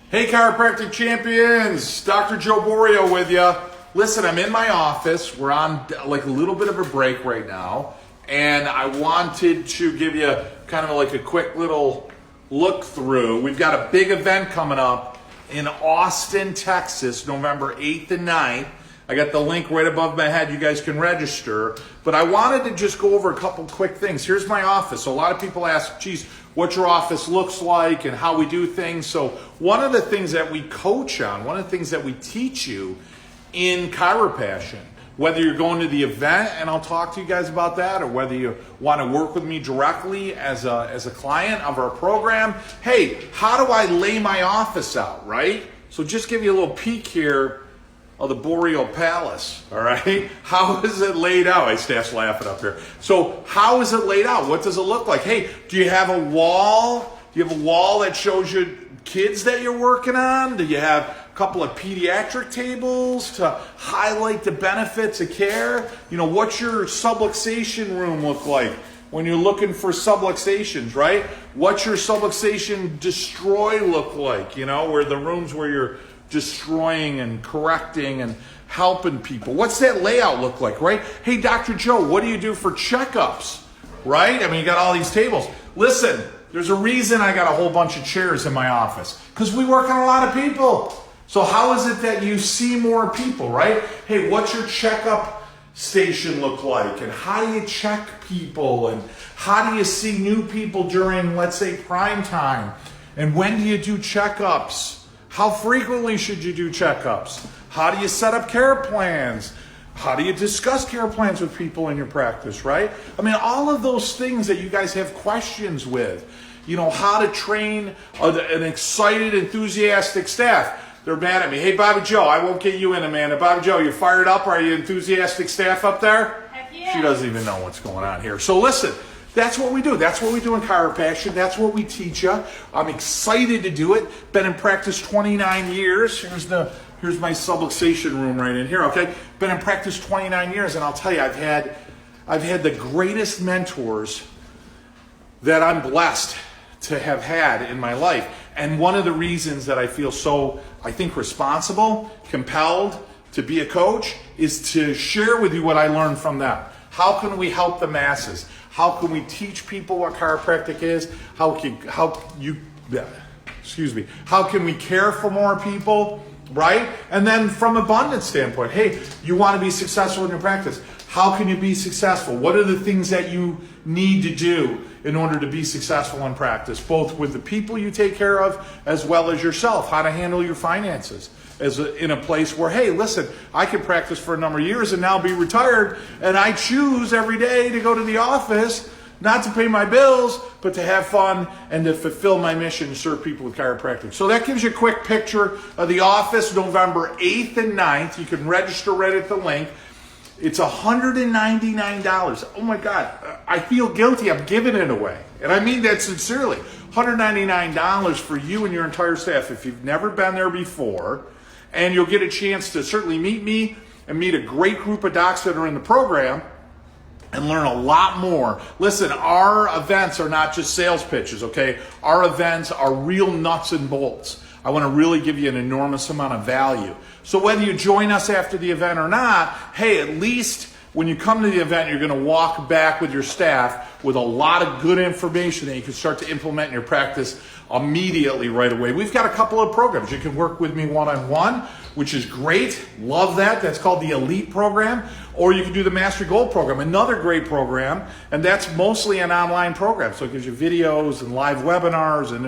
Hey chiropractic champions, Dr. Joe Borio with you. Listen, I'm in my office. We're on like a little bit of a break right now. And I wanted to give you kind of like a quick little look through. We've got a big event coming up in Austin, Texas, November 8th and 9th. I got the link right above my head. You guys can register. But I wanted to just go over a couple quick things. Here's my office. So a lot of people ask, geez, what your office looks like and how we do things. So one of the things that we coach on, one of the things that we teach you in Chiropassion, whether you're going to the event, and I'll talk to you guys about that, or whether you want to work with me directly as a client of our program, hey, how do I lay my office out, right? So just give you a little peek here of the Borio Palace, all right? How is it laid out? I stashed laughing up here. So how is it laid out? What does it look like? Hey, do you have a wall? Do you have a wall that shows you kids that you're working on? Do you have a couple of pediatric tables to highlight the benefits of care? You know, what's your subluxation room look like when you're looking for subluxations, right? What's your subluxation destroy look like? You know, where the rooms where you're destroying and correcting and helping people. What's that layout look like, right? Hey, Dr. Joe, what do you do for checkups, right? I mean, you got all these tables. Listen, there's a reason I got a whole bunch of chairs in my office, because we work on a lot of people. So how is it that you see more people, right? Hey, what's your checkup station look like? And how do you check people? And how do you see new people during, let's say, prime time? And when do you do checkups? How frequently should you do checkups? How do you set up care plans? How do you discuss care plans with people in your practice, right? I mean, all of those things that you guys have questions with. You know, how to train an excited, enthusiastic staff. They're mad at me. Hey, Bobby Joe, I won't get you in, Amanda. Bobby Joe, you fired up? Are you enthusiastic staff up there? Heck yeah. She doesn't even know what's going on here. So listen. That's what we do. That's what we do in Chiropassion. That's what we teach you. I'm excited to do it. Been in practice 29 years. Here's my subluxation room right in here. Okay, been in practice 29 years, and I'll tell you, I've had the greatest mentors that I'm blessed to have had in my life. And one of the reasons that I feel so, I think, responsible, compelled to be a coach is to share with you what I learned from them. How can we help the masses? How can we teach people what chiropractic is? How can we care for more people, right? And then from abundance standpoint, hey, you want to be successful in your practice. How can you be successful? What are the things that you need to do in order to be successful in practice, both with the people you take care of as well as yourself? How to handle your finances in a place where, hey, listen, I can practice for a number of years and now be retired, and I choose every day to go to the office, not to pay my bills, but to have fun and to fulfill my mission to serve people with chiropractic. So that gives you a quick picture of the office, November 8th and 9th. You can register right at the link. It's $199. Oh my God, I feel guilty. I'm giving it away. And I mean that sincerely. $199 for you and your entire staff if you've never been there before. And you'll get a chance to certainly meet me and meet a great group of docs that are in the program and learn a lot more. Listen, our events are not just sales pitches, okay? Our events are real nuts and bolts. I want to really give you an enormous amount of value. So whether you join us after the event or not, hey, at least when you come to the event, you're going to walk back with your staff with a lot of good information that you can start to implement in your practice immediately right away. We've got a couple of programs. You can work with me one-on-one, which is great. Love that. That's called the Elite program. Or you can do the Master Gold program, another great program, and that's mostly an online program. So it gives you videos and live webinars and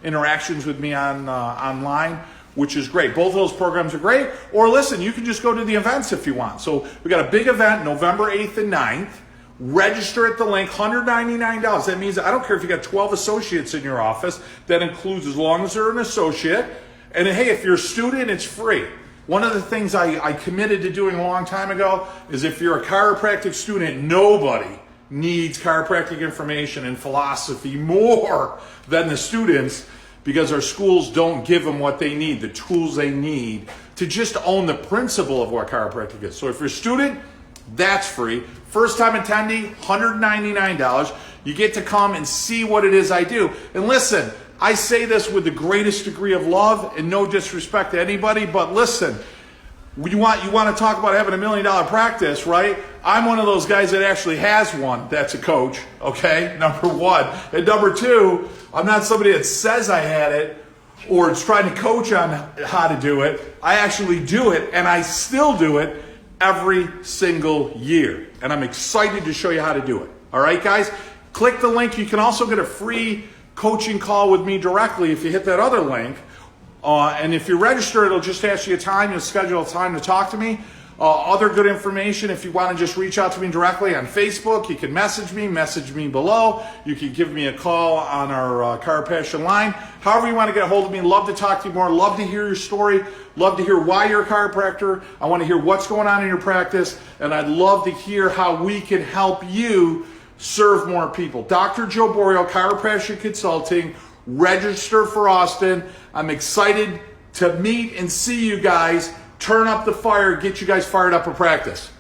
interactions with me online, which is great. Both of those programs are great. Or listen, you can just go to the events if you want. So we got a big event November 8th and 9th. Register at the link, $199. That means I don't care if you got 12 associates in your office. That includes as long as they're an associate. And hey, if you're a student, it's free. One of the things I committed to doing a long time ago is if you're a chiropractic student, nobody needs chiropractic information and philosophy more than the students, because our schools don't give them what they need, the tools they need to just own the principle of what chiropractic is. So if you're a student, that's free. First time attendee, $199. You get to come and see what it is I do. And listen, I say this with the greatest degree of love and no disrespect to anybody, but listen, you want to talk about having $1 million practice, right? I'm one of those guys that actually has one that's a coach, okay? Number one. And number two, I'm not somebody that says I had it or is trying to coach on how to do it. I actually do it, and I still do it every single year. And I'm excited to show you how to do it. All right, guys? Click the link. You can also get a free coaching call with me directly if you hit that other link. And if you register, it'll just ask you a time. You'll schedule a time to talk to me. Other good information, if you want to just reach out to me directly on Facebook, you can message me below. You can give me a call on our Chiropassion line. However you want to get a hold of me, love to talk to you more. Love to hear your story. Love to hear why you're a chiropractor. I want to hear what's going on in your practice. And I'd love to hear how we can help you serve more people. Dr. Joe Borio, Chiropassion Consulting. Register for Austin. I'm excited to meet and see you guys. Turn up the fire, get you guys fired up for practice.